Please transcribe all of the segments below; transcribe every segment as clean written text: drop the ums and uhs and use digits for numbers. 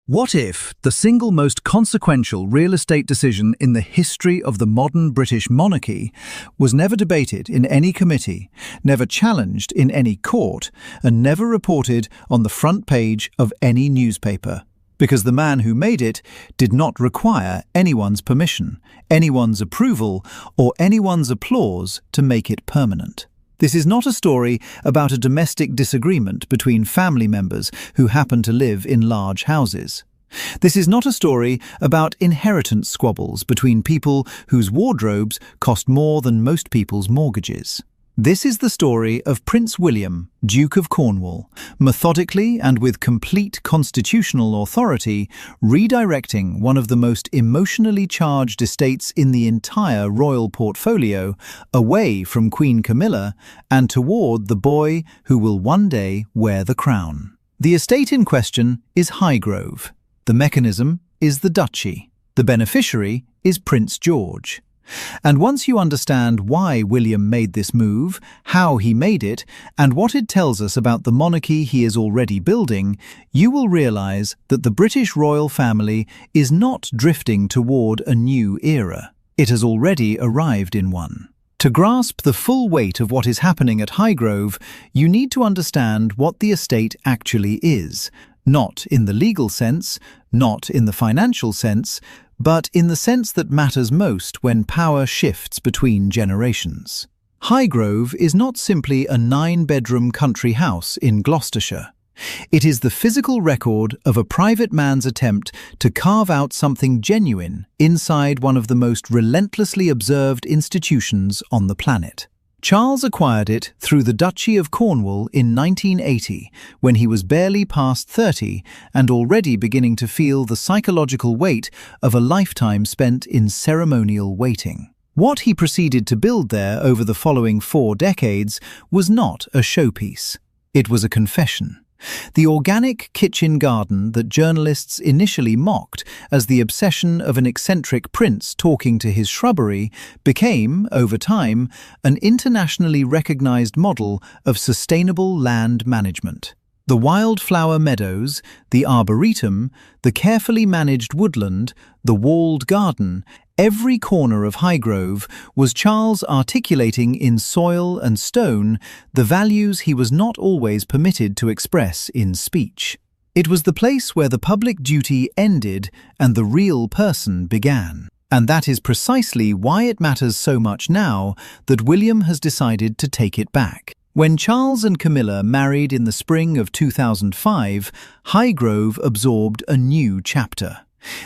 What if the single most consequential real estate decision in the history of the modern British monarchy was never debated in any committee, never challenged in any court, and never reported on the front page of any newspaper? Because the man who made it did not require anyone's permission, anyone's approval, or anyone's applause to make it permanent. This is not a story about a domestic disagreement between family members who happen to live in large houses. This is not a story about inheritance squabbles between people whose wardrobes cost more than most people's mortgages. This is the story of Prince William, Duke of Cornwall, methodically and with complete constitutional authority, redirecting one of the most emotionally charged estates in the entire royal portfolio away from Queen Camilla and toward the boy who will one day wear the crown. The estate in question is Highgrove. The mechanism is the Duchy. The beneficiary is Prince George. And once you understand why William made this move, how he made it, and what it tells us about the monarchy he is already building, you will realize that the British royal family is not drifting toward a new era. It has already arrived in one. To grasp the full weight of what is happening at Highgrove, you need to understand what the estate actually is, not in the legal sense, not in the financial sense, but in the sense that matters most when power shifts between generations. Highgrove is not simply a 9-bedroom country house in Gloucestershire. It is the physical record of a private man's attempt to carve out something genuine inside one of the most relentlessly observed institutions on the planet. Charles acquired it through the Duchy of Cornwall in 1980, when he was barely past 30 and already beginning to feel the psychological weight of a lifetime spent in ceremonial waiting. What he proceeded to build there over the following 4 decades was not a showpiece. It was a confession. The organic kitchen garden that journalists initially mocked as the obsession of an eccentric prince talking to his shrubbery became, over time, an internationally recognized model of sustainable land management. The wildflower meadows, the arboretum, the carefully managed woodland, the walled garden, every corner of Highgrove was Charles articulating in soil and stone the values he was not always permitted to express in speech. It was the place where the public duty ended and the real person began. And that is precisely why it matters so much now that William has decided to take it back. When Charles and Camilla married in the spring of 2005, Highgrove absorbed a new chapter.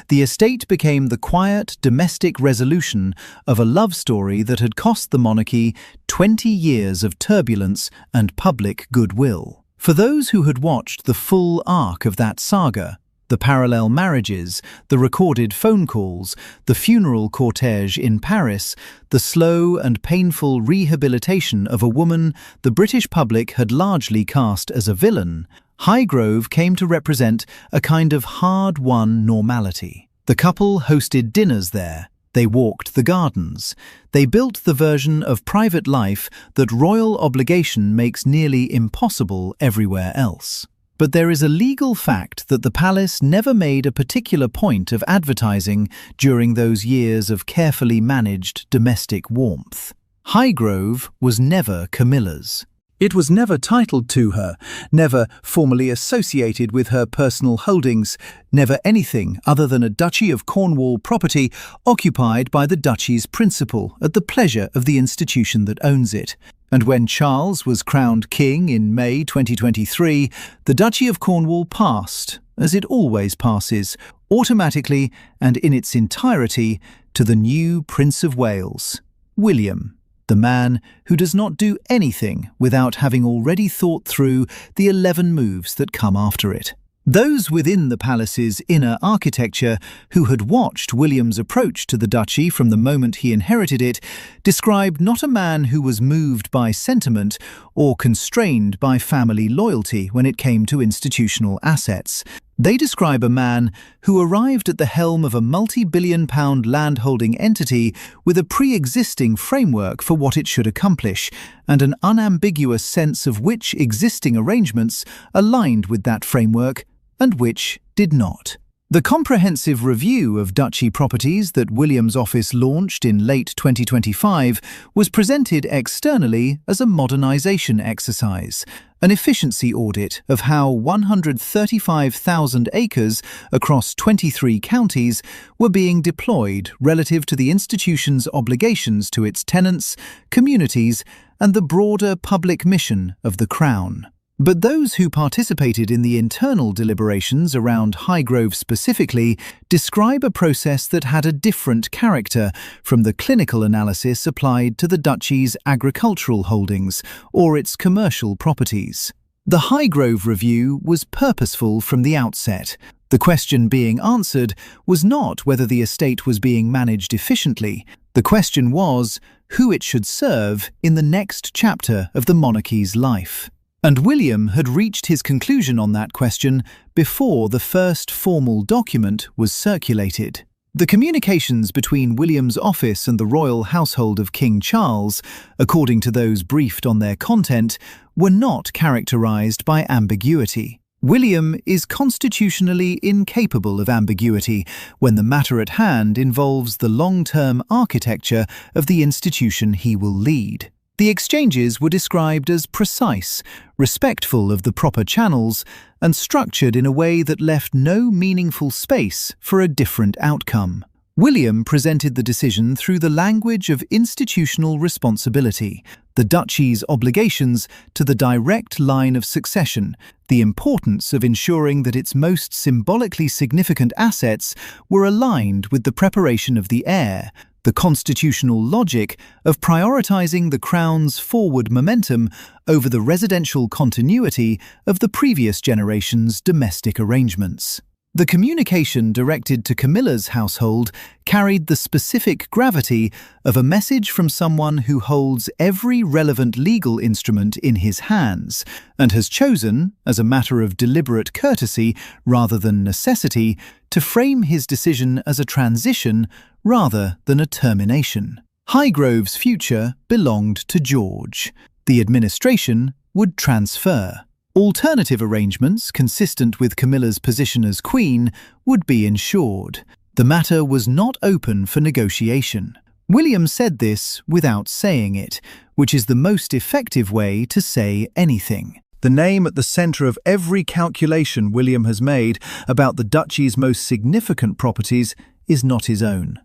The estate became the quiet, domestic resolution of a love story that had cost the monarchy 20 years of turbulence and public goodwill. For those who had watched the full arc of that saga, the parallel marriages, the recorded phone calls, the funeral cortege in Paris, the slow and painful rehabilitation of a woman the British public had largely cast as a villain, Highgrove came to represent a kind of hard-won normality. The couple hosted dinners there. They walked the gardens. They built the version of private life that royal obligation makes nearly impossible everywhere else. But there is a legal fact that the palace never made a particular point of advertising during those years of carefully managed domestic warmth. Highgrove was never Camilla's. It was never titled to her, never formally associated with her personal holdings, never anything other than a Duchy of Cornwall property occupied by the duchy's principal at the pleasure of the institution that owns it. And when Charles was crowned king in May 2023, the Duchy of Cornwall passed, as it always passes, automatically and in its entirety, to the new Prince of Wales, William, the man who does not do anything without having already thought through the 11 moves that come after it. Those within the palace's inner architecture who had watched William's approach to the duchy from the moment he inherited it described not a man who was moved by sentiment or constrained by family loyalty when it came to institutional assets. They describe a man who arrived at the helm of a multi-billion-pound landholding entity with a pre-existing framework for what it should accomplish and an unambiguous sense of which existing arrangements aligned with that framework and which did not. The comprehensive review of duchy properties that William's office launched in late 2025 was presented externally as a modernization exercise, an efficiency audit of how 135,000 acres across 23 counties were being deployed relative to the institution's obligations to its tenants, communities, and the broader public mission of the Crown. But those who participated in the internal deliberations around Highgrove specifically describe a process that had a different character from the clinical analysis applied to the duchy's agricultural holdings or its commercial properties. The Highgrove review was purposeful from the outset. The question being answered was not whether the estate was being managed efficiently. The question was who it should serve in the next chapter of the monarchy's life. And William had reached his conclusion on that question before the first formal document was circulated. The communications between William's office and the royal household of King Charles, according to those briefed on their content, were not characterized by ambiguity. William is constitutionally incapable of ambiguity when the matter at hand involves the long-term architecture of the institution he will lead. The exchanges were described as precise, respectful of the proper channels, and structured in a way that left no meaningful space for a different outcome. William presented the decision through the language of institutional responsibility, the duchy's obligations to the direct line of succession, the importance of ensuring that its most symbolically significant assets were aligned with the preparation of the heir, the constitutional logic of prioritizing the Crown's forward momentum over the residential continuity of the previous generation's domestic arrangements. The communication directed to Camilla's household carried the specific gravity of a message from someone who holds every relevant legal instrument in his hands and has chosen, as a matter of deliberate courtesy rather than necessity, to frame his decision as a transition rather than a termination. Highgrove's future belonged to George. The administration would transfer. Alternative arrangements consistent with Camilla's position as queen would be ensured. The matter was not open for negotiation. William said this without saying it, which is the most effective way to say anything. The name at the centre of every calculation William has made about the duchy's most significant properties is not his own.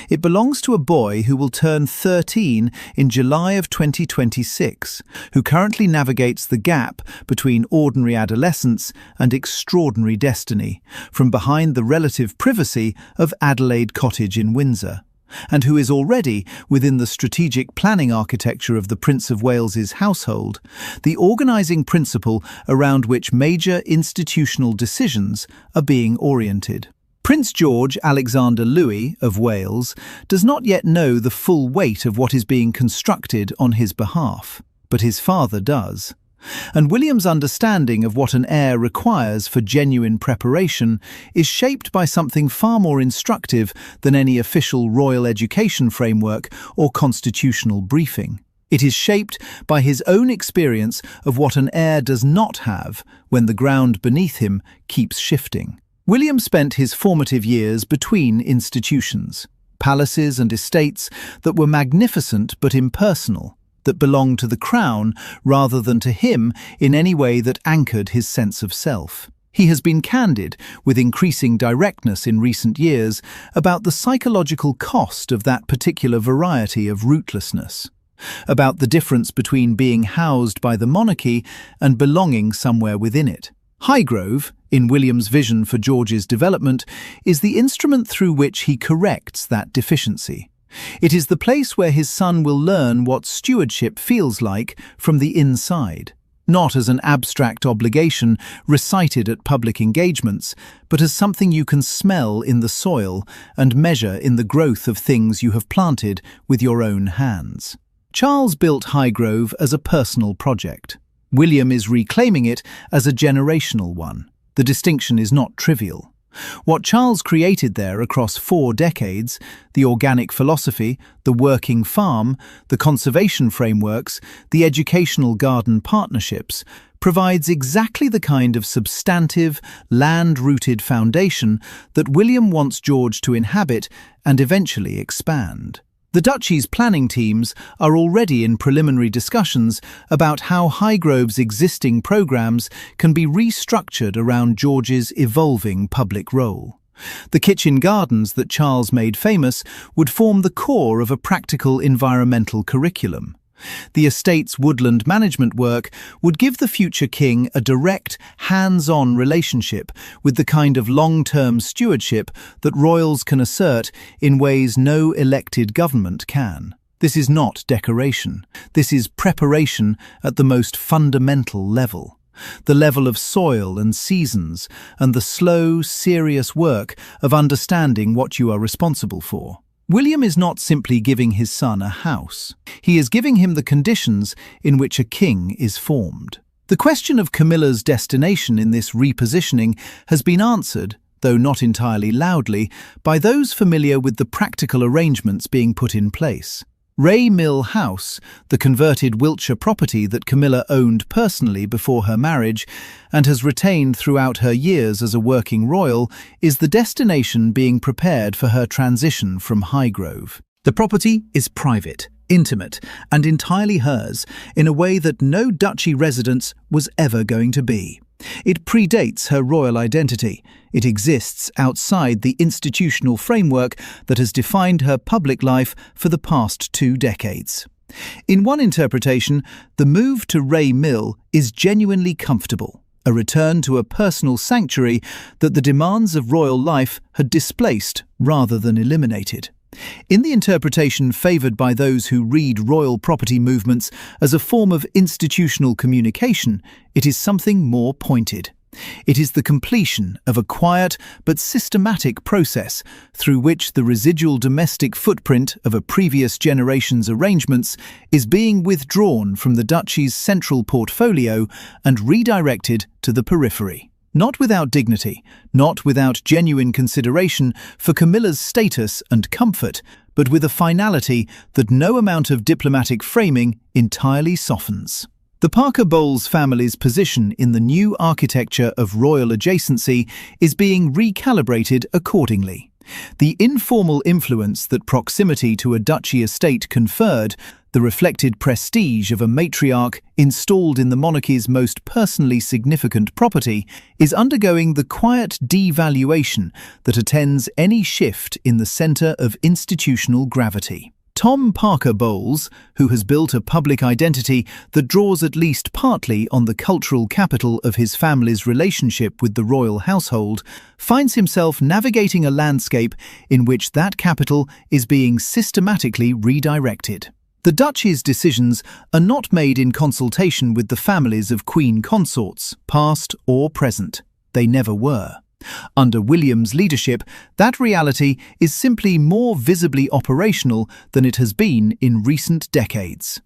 It belongs to a boy who will turn 13 in July of 2026, who currently navigates the gap between ordinary adolescence and extraordinary destiny, from behind the relative privacy of Adelaide Cottage in Windsor, and who is already, within the strategic planning architecture of the Prince of Wales's household, the organising principle around which major institutional decisions are being oriented. Prince George Alexander Louis of Wales does not yet know the full weight of what is being constructed on his behalf, but his father does. And William's understanding of what an heir requires for genuine preparation is shaped by something far more instructive than any official royal education framework or constitutional briefing. It is shaped by his own experience of what an heir does not have when the ground beneath him keeps shifting. William spent his formative years between institutions, palaces and estates that were magnificent but impersonal, that belonged to the Crown rather than to him in any way that anchored his sense of self. He has been candid, with increasing directness in recent years, about the psychological cost of that particular variety of rootlessness, about the difference between being housed by the monarchy and belonging somewhere within it. Highgrove, in William's vision for George's development, is the instrument through which he corrects that deficiency. It is the place where his son will learn what stewardship feels like from the inside, not as an abstract obligation recited at public engagements, but as something you can smell in the soil and measure in the growth of things you have planted with your own hands. Charles built Highgrove as a personal project. William is reclaiming it as a generational one. The distinction is not trivial. What Charles created there across 4 decades, the organic philosophy, the working farm, the conservation frameworks, the educational garden partnerships, provides exactly the kind of substantive, land-rooted foundation that William wants George to inhabit and eventually expand. The Duchy's planning teams are already in preliminary discussions about how Highgrove's existing programs can be restructured around George's evolving public role. The kitchen gardens that Charles made famous would form the core of a practical environmental curriculum. The estate's woodland management work would give the future king a direct, hands-on relationship with the kind of long-term stewardship that royals can assert in ways no elected government can. This is not decoration. This is preparation at the most fundamental level. The level of soil and seasons, and the slow, serious work of understanding what you are responsible for. William is not simply giving his son a house. He is giving him the conditions in which a king is formed. The question of Camilla's destination in this repositioning has been answered, though not entirely loudly, by those familiar with the practical arrangements being put in place. Ray Mill House, the converted Wiltshire property that Camilla owned personally before her marriage and has retained throughout her years as a working royal, is the destination being prepared for her transition from Highgrove. The property is private, intimate, and entirely hers in a way that no duchy residence was ever going to be. It predates her royal identity. It exists outside the institutional framework that has defined her public life for the past 2 decades. In one interpretation, the move to Ray Mill is genuinely comfortable, a return to a personal sanctuary that the demands of royal life had displaced rather than eliminated. In the interpretation favoured by those who read royal property movements as a form of institutional communication, it is something more pointed. It is the completion of a quiet but systematic process through which the residual domestic footprint of a previous generation's arrangements is being withdrawn from the duchy's central portfolio and redirected to the periphery. Not without dignity, not without genuine consideration for Camilla's status and comfort, but with a finality that no amount of diplomatic framing entirely softens. The Parker-Bowles family's position in the new architecture of royal adjacency is being recalibrated accordingly. The informal influence that proximity to a duchy estate conferred, the reflected prestige of a matriarch installed in the monarchy's most personally significant property, is undergoing the quiet devaluation that attends any shift in the centre of institutional gravity. Tom Parker-Bowles, who has built a public identity that draws at least partly on the cultural capital of his family's relationship with the royal household, finds himself navigating a landscape in which that capital is being systematically redirected. The duchy's decisions are not made in consultation with the families of queen consorts, past or present. They never were. Under William's leadership, that reality is simply more visibly operational than it has been in recent decades.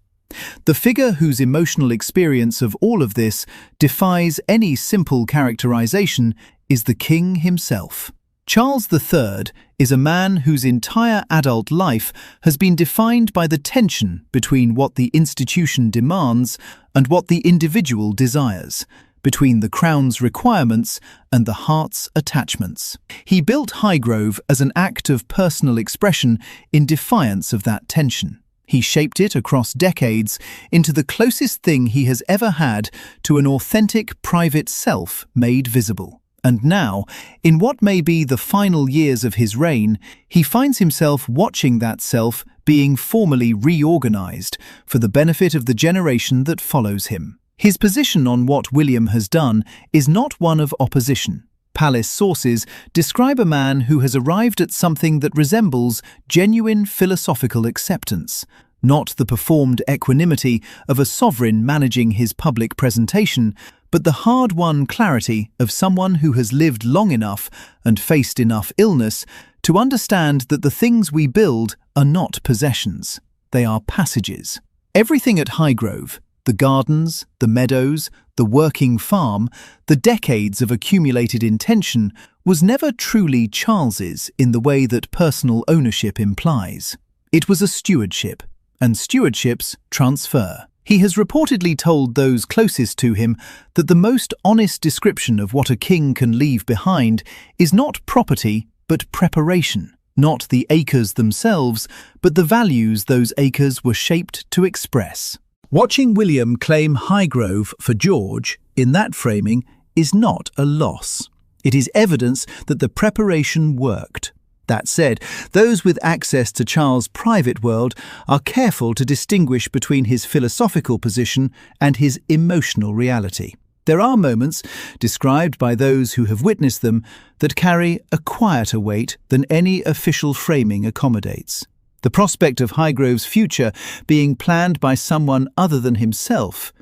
The figure whose emotional experience of all of this defies any simple characterization is the king himself. Charles III is a man whose entire adult life has been defined by the tension between what the institution demands and what the individual desires, between the crown's requirements and the heart's attachments. He built Highgrove as an act of personal expression in defiance of that tension. He shaped it across decades into the closest thing he has ever had to an authentic private self made visible. And now, in what may be the final years of his reign, he finds himself watching that self being formally reorganized for the benefit of the generation that follows him. His position on what William has done is not one of opposition. Palace sources describe a man who has arrived at something that resembles genuine philosophical acceptance, not the performed equanimity of a sovereign managing his public presentation, but the hard-won clarity of someone who has lived long enough and faced enough illness to understand that the things we build are not possessions. They are passages. Everything at Highgrove, the gardens, the meadows, the working farm, the decades of accumulated intention, was never truly Charles's in the way that personal ownership implies. It was a stewardship, and stewardships transfer. He has reportedly told those closest to him that the most honest description of what a king can leave behind is not property, but preparation. Not the acres themselves, but the values those acres were shaped to express. Watching William claim Highgrove for George, in that framing, is not a loss. It is evidence that the preparation worked. That said, those with access to Charles' private world are careful to distinguish between his philosophical position and his emotional reality. There are moments, described by those who have witnessed them, that carry a quieter weight than any official framing accommodates. The prospect of Highgrove's future being planned by someone other than himself,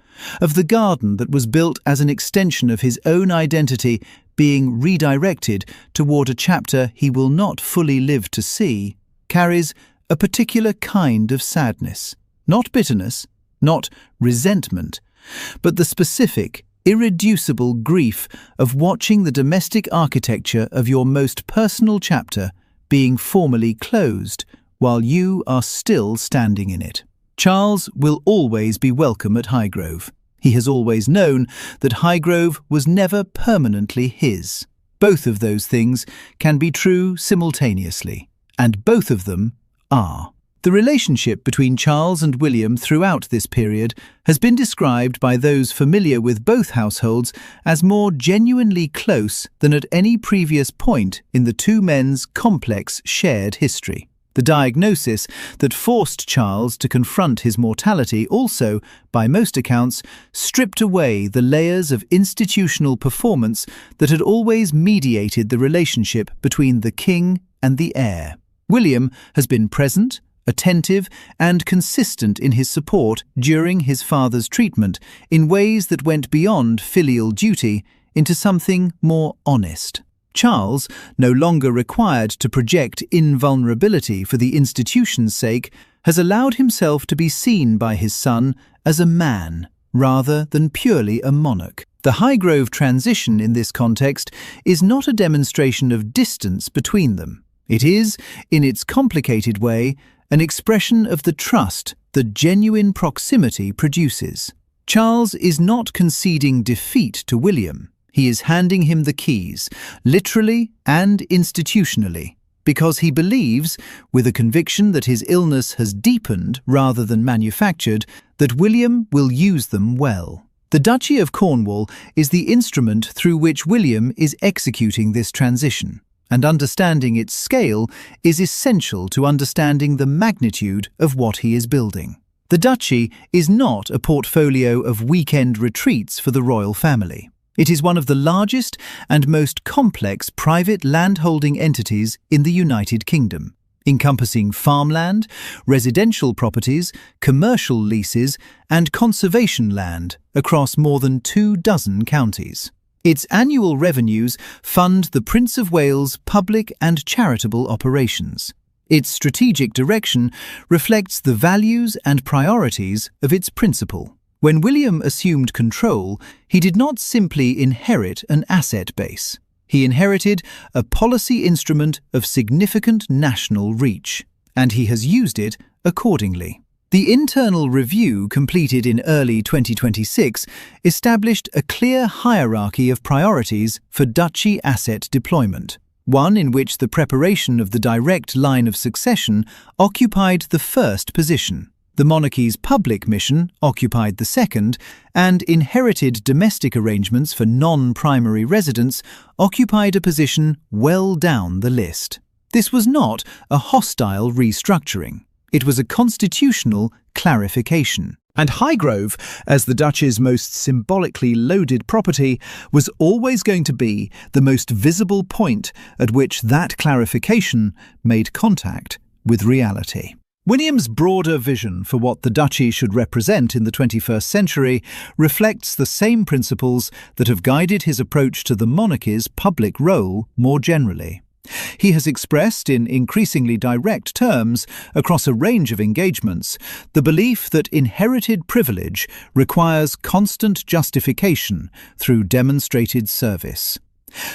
of the garden that was built as an extension of his own identity being redirected toward a chapter he will not fully live to see, carries a particular kind of sadness. Not bitterness, not resentment, but the specific, irreducible grief of watching the domestic architecture of your most personal chapter being formally closed while you are still standing in it. Charles will always be welcome at Highgrove. He has always known that Highgrove was never permanently his. Both of those things can be true simultaneously, and both of them are. The relationship between Charles and William throughout this period has been described by those familiar with both households as more genuinely close than at any previous point in the two men's complex shared history. The diagnosis that forced Charles to confront his mortality also, by most accounts, stripped away the layers of institutional performance that had always mediated the relationship between the king and the heir. William has been present, attentive, and consistent in his support during his father's treatment in ways that went beyond filial duty into something more honest. Charles, no longer required to project invulnerability for the institution's sake, has allowed himself to be seen by his son as a man, rather than purely a monarch. The Highgrove transition in this context is not a demonstration of distance between them. It is, in its complicated way, an expression of the trust that genuine proximity produces. Charles is not conceding defeat to William. He is handing him the keys, literally and institutionally, because he believes, with a conviction that his illness has deepened rather than manufactured, that William will use them well. The Duchy of Cornwall is the instrument through which William is executing this transition, and understanding its scale is essential to understanding the magnitude of what he is building. The Duchy is not a portfolio of weekend retreats for the royal family. It is one of the largest and most complex private landholding entities in the United Kingdom, encompassing farmland, residential properties, commercial leases, and conservation land across more than 24 counties. Its annual revenues fund the Prince of Wales' public and charitable operations. Its strategic direction reflects the values and priorities of its principal. When William assumed control, he did not simply inherit an asset base. He inherited a policy instrument of significant national reach, and he has used it accordingly. The internal review completed in early 2026 established a clear hierarchy of priorities for Duchy asset deployment, one in which the preparation of the direct line of succession occupied the first position. The monarchy's public mission occupied the second, and inherited domestic arrangements for non-primary residents occupied a position well down the list. This was not a hostile restructuring. It was a constitutional clarification. And Highgrove, as the Duchy's most symbolically loaded property, was always going to be the most visible point at which that clarification made contact with reality. William's broader vision for what the Duchy should represent in the 21st century reflects the same principles that have guided his approach to the monarchy's public role more generally. He has expressed in increasingly direct terms, across a range of engagements, the belief that inherited privilege requires constant justification through demonstrated service.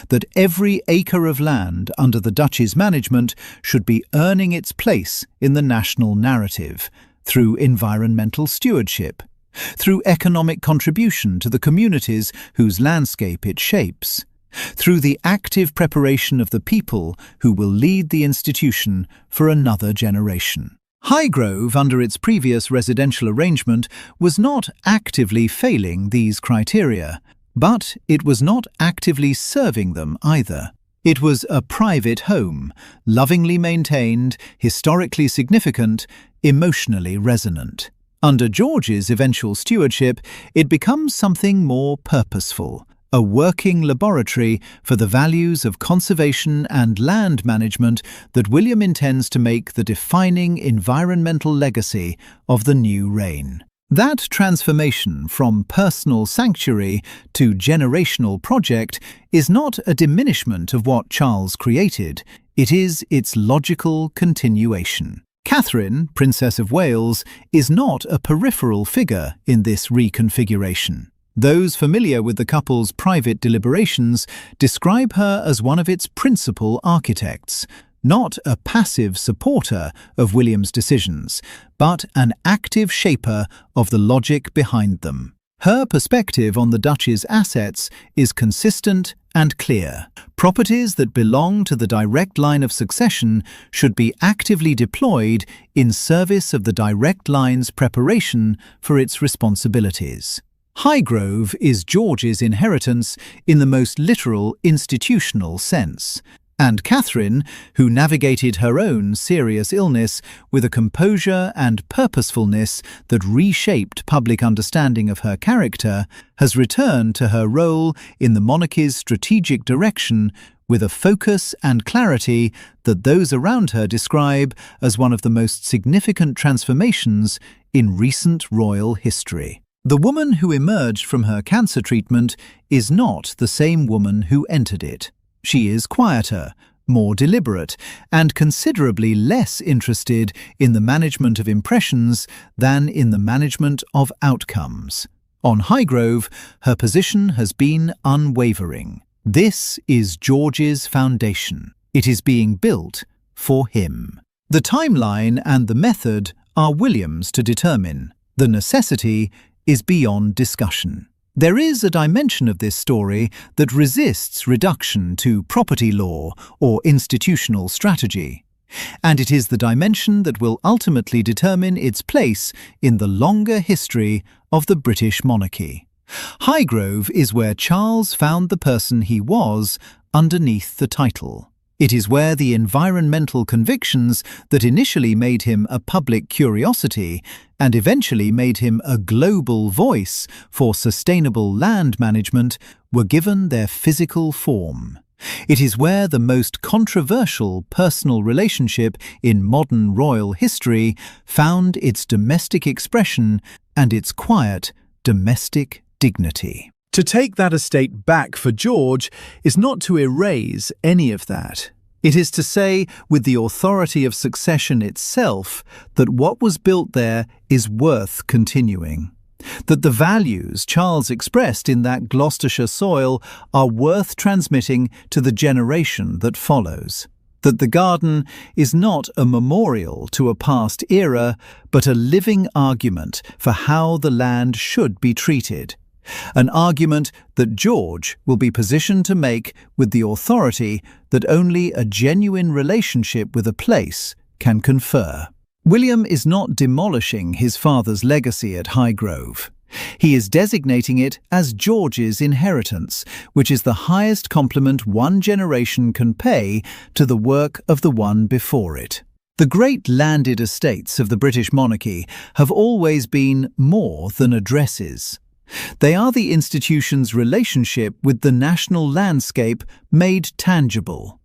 That every acre of land under the Duchy's management should be earning its place in the national narrative through environmental stewardship, through economic contribution to the communities whose landscape it shapes, through the active preparation of the people who will lead the institution for another generation. Highgrove, under its previous residential arrangement, was not actively failing these criteria, but it was not actively serving them either. It was a private home, lovingly maintained, historically significant, emotionally resonant. Under George's eventual stewardship, it becomes something more purposeful, a working laboratory for the values of conservation and land management that William intends to make the defining environmental legacy of the new reign. That transformation from personal sanctuary to generational project is not a diminishment of what Charles created, it is its logical continuation. Catherine, Princess of Wales, is not a peripheral figure in this reconfiguration. Those familiar with the couple's private deliberations describe her as one of its principal architects, not a passive supporter of William's decisions, but an active shaper of the logic behind them. Her perspective on the Duchy's assets is consistent and clear. Properties that belong to the direct line of succession should be actively deployed in service of the direct line's preparation for its responsibilities. Highgrove is George's inheritance in the most literal institutional sense, and Catherine, who navigated her own serious illness with a composure and purposefulness that reshaped public understanding of her character, has returned to her role in the monarchy's strategic direction with a focus and clarity that those around her describe as one of the most significant transformations in recent royal history. The woman who emerged from her cancer treatment is not the same woman who entered it. She is quieter, more deliberate, and considerably less interested in the management of impressions than in the management of outcomes. On Highgrove, her position has been unwavering. This is George's foundation. It is being built for him. The timeline and the method are William's to determine. The necessity is beyond discussion. There is a dimension of this story that resists reduction to property law or institutional strategy, and it is the dimension that will ultimately determine its place in the longer history of the British monarchy. Highgrove is where Charles found the person he was underneath the title. It is where the environmental convictions that initially made him a public curiosity and eventually made him a global voice for sustainable land management were given their physical form. It is where the most controversial personal relationship in modern royal history found its domestic expression and its quiet domestic dignity. To take that estate back for George is not to erase any of that. It is to say, with the authority of succession itself, that what was built there is worth continuing. That the values Charles expressed in that Gloucestershire soil are worth transmitting to the generation that follows. That the garden is not a memorial to a past era, but a living argument for how the land should be treated. An argument that George will be positioned to make with the authority that only a genuine relationship with a place can confer. William is not demolishing his father's legacy at Highgrove. He is designating it as George's inheritance, which is the highest compliment one generation can pay to the work of the one before it. The great landed estates of the British monarchy have always been more than addresses. They are the institution's relationship with the national landscape made tangible.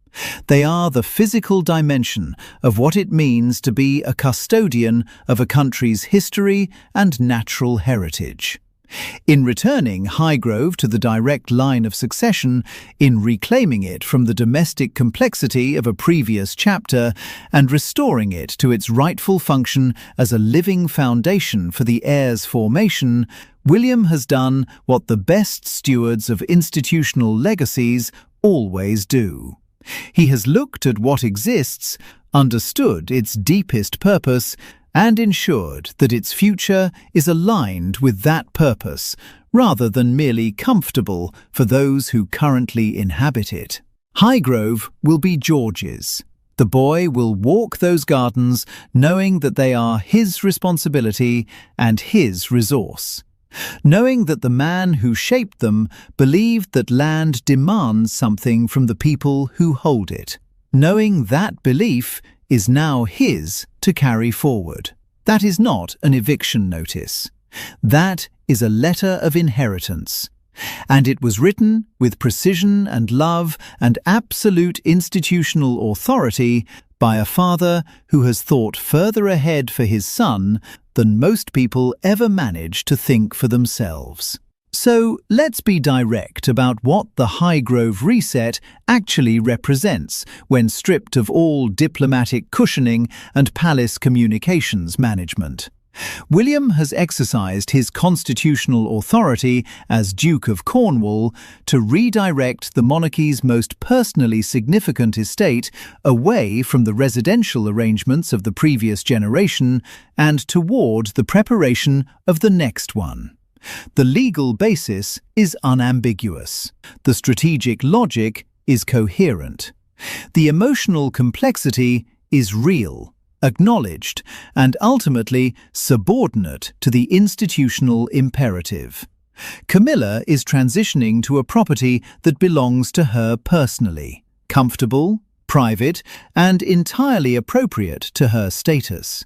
They are the physical dimension of what it means to be a custodian of a country's history and natural heritage. In returning Highgrove to the direct line of succession, in reclaiming it from the domestic complexity of a previous chapter, and restoring it to its rightful function as a living foundation for the heir's formation, William has done what the best stewards of institutional legacies always do. He has looked at what exists, understood its deepest purpose, and ensured that its future is aligned with that purpose, rather than merely comfortable for those who currently inhabit it. Highgrove will be George's. The boy will walk those gardens knowing that they are his responsibility and his resource. Knowing that the man who shaped them believed that land demands something from the people who hold it. Knowing that belief is now his to carry forward. That is not an eviction notice. That is a letter of inheritance. And it was written with precision and love and absolute institutional authority by a father who has thought further ahead for his son than most people ever manage to think for themselves. So let's be direct about what the Highgrove reset actually represents when stripped of all diplomatic cushioning and palace communications management. William has exercised his constitutional authority as Duke of Cornwall to redirect the monarchy's most personally significant estate away from the residential arrangements of the previous generation and toward the preparation of the next one. The legal basis is unambiguous. The strategic logic is coherent. The emotional complexity is real, acknowledged, and ultimately subordinate to the institutional imperative. Camilla is transitioning to a property that belongs to her personally, comfortable, private, and entirely appropriate to her status.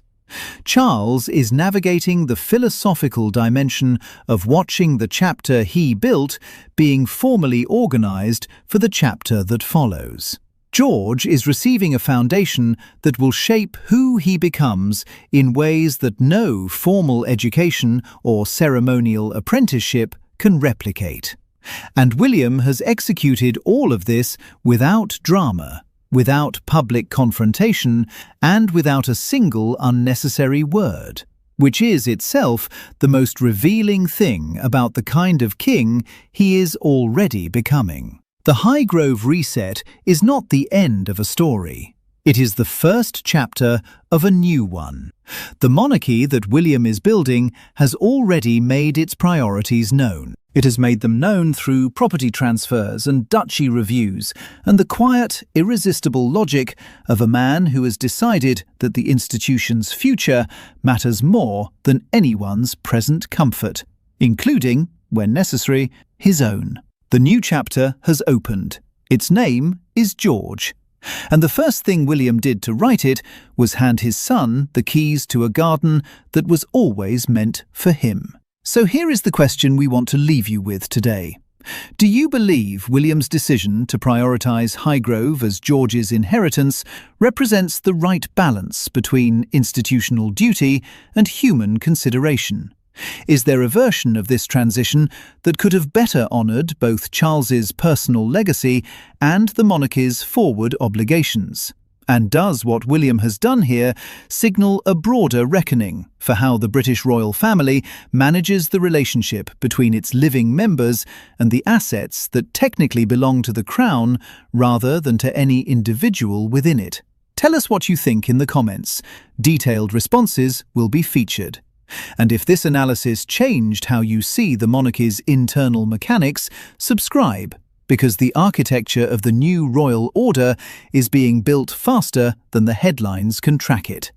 Charles is navigating the philosophical dimension of watching the chapter he built being formally organized for the chapter that follows. George is receiving a foundation that will shape who he becomes in ways that no formal education or ceremonial apprenticeship can replicate. And William has executed all of this without drama, without public confrontation, and without a single unnecessary word, which is itself the most revealing thing about the kind of king he is already becoming. The Highgrove reset is not the end of a story. It is the first chapter of a new one. The monarchy that William is building has already made its priorities known. It has made them known through property transfers and duchy reviews, and the quiet, irresistible logic of a man who has decided that the institution's future matters more than anyone's present comfort, including, when necessary, his own. The new chapter has opened. Its name is George. And the first thing William did to write it was hand his son the keys to a garden that was always meant for him. So here is the question we want to leave you with today. Do you believe William's decision to prioritize Highgrove as George's inheritance represents the right balance between institutional duty and human consideration? Is there a version of this transition that could have better honoured both Charles's personal legacy and the monarchy's forward obligations? And does what William has done here signal a broader reckoning for how the British royal family manages the relationship between its living members and the assets that technically belong to the crown rather than to any individual within it? Tell us what you think in the comments. Detailed responses will be featured. And if this analysis changed how you see the monarchy's internal mechanics, subscribe, because the architecture of the new royal order is being built faster than the headlines can track it.